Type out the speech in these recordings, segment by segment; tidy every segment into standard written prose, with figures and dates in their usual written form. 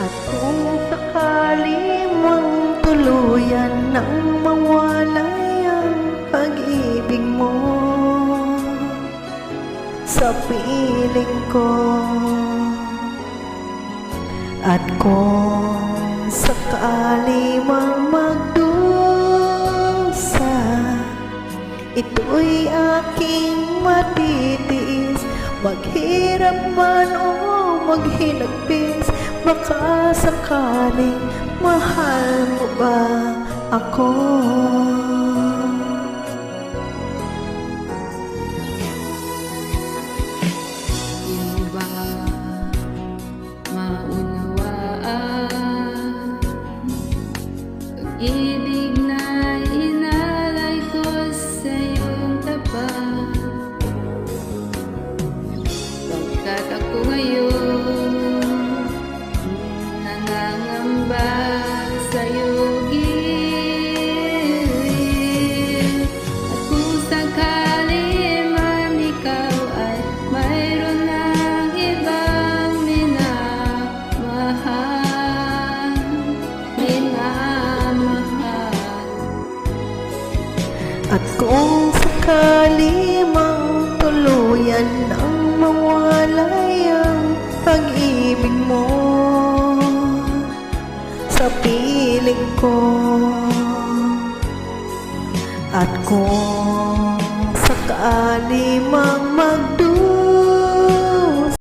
At kung sakali mang tuluyan nang mawalay ang pag-ibig mo sa piling ko, at kung sakali mang magdusa, ito'y aking matitiis. Maghirap man o maghinagpis, baka sakaling mahal mo ba ako? Di mo ba maunawaan pag-ibig na inalay ko sa iyong tapat? Pagkat ako ngayon nangangamba sa iyong gilid. At kung sakali man ikaw ay mayroon ng ibang minamahal, At kung sakali mang tuluyan nang mawalay ang pag-ibig mo sa piling ko, at kung sakali mang magdusa,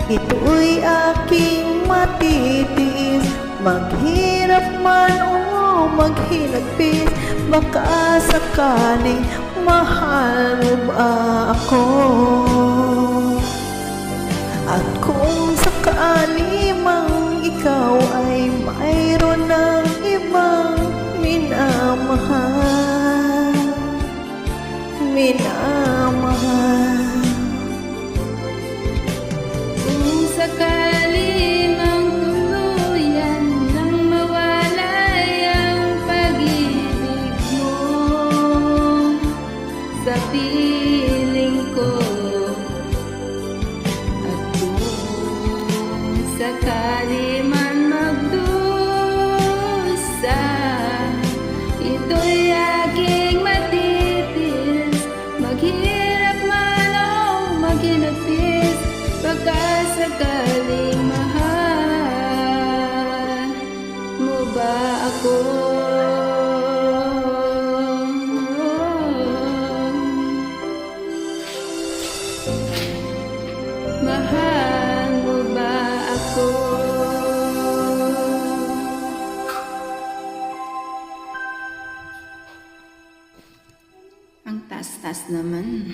ito'y aking matitiis. Maghirap man o maghinagpis, baka sakaling mahal mo ba ako? At kung sakali mang ikaw ay mayroon ng ibang minamahal, kung sakali mang tuluyan nang mawalay ang pag-ibig mo sa piling ko, at kung sakali man magdusa, ito'y aking matitis. Maghirap man o maghinagpis, baka sakaling mahal mo ba ako? Mahal mo ba ako? Ang tas-tas naman.